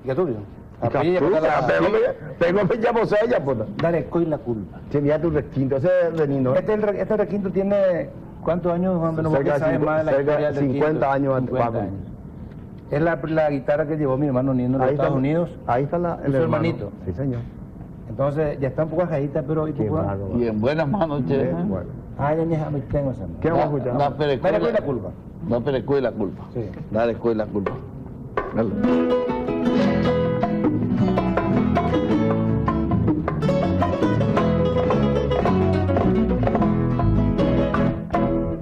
Gatulio. Tengo fecha posella, puta. Dale, coi la culpa. Tenía tu requinto, ese es Benino. Este requinto tiene, ¿cuántos años, Juan Beno? Porque sabe más de la historia del 50 años antes. 50 años. Es la guitarra que llevó mi hermano Nino en los Estados Unidos. Ahí está su hermanito. Sí, señor. Entonces, ya está un poco ajadita, pero... Y en buenas manos, che. Bueno. Ah, ya ni tengo esa. ¿Qué vamos a escuchar? Dale, coi la culpa. No, pero coi la culpa. Sí. Dale, coi la culpa. Dale.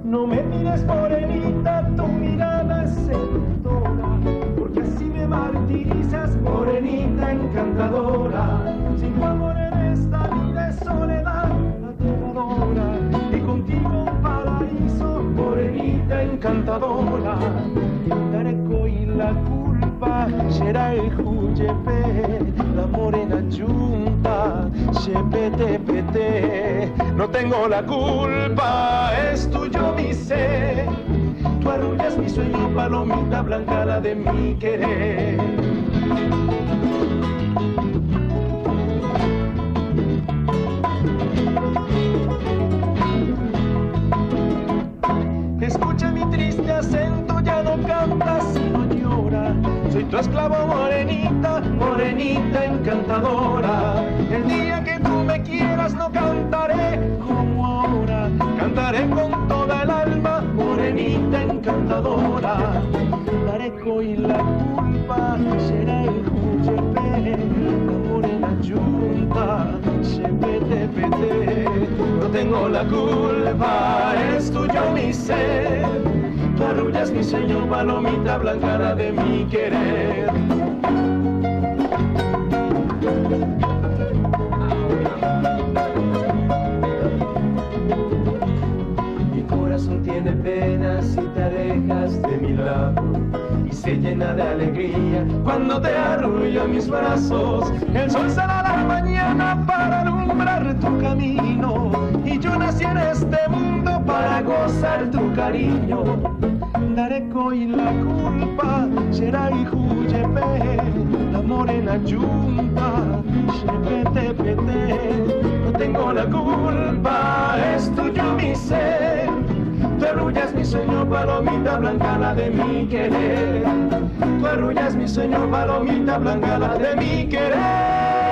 No me mires morenita, tu mirada es seductora, porque así me martirizas, morenita encantadora. Sin tu amor en esta vida es soledad aterradora, y contigo un paraíso, morenita encantadora. Daré coi la culpa, será el juyepe, la morena junta, pete. No tengo la culpa, es tuyo mi ser. Tú arrullas mi sueño, palomita blanca, la de mi querer. Escucha mi triste acento, ya no cantas sino llora. Soy tu esclavo morenita, morenita encantadora. El día que tú me quieras no cantaré como ahora, cantaré con toda el alma, morenita encantadora. Daré coi la culpa, será el juyepe, la morena junta, pete. No tengo la culpa, es tuyo mi ser. Tú arrullas mi sueño, palomita blanca, la de mi querer. Mi corazón tiene pena si te alejas de mi lado, y se llena de alegría cuando te arrullo en mis brazos. El sol sale a la mañana para alumbrar tu camino, y yo nací en este mundo para gozar tu cariño. Daré coi la culpa, será el juyepe, la morena junta, pete. No tengo la culpa, es tuyo mi ser. Tú arrullas mi sueño, palomita blanca, la de mi querer. Tú arrullas mi sueño, palomita blanca, la de mi querer.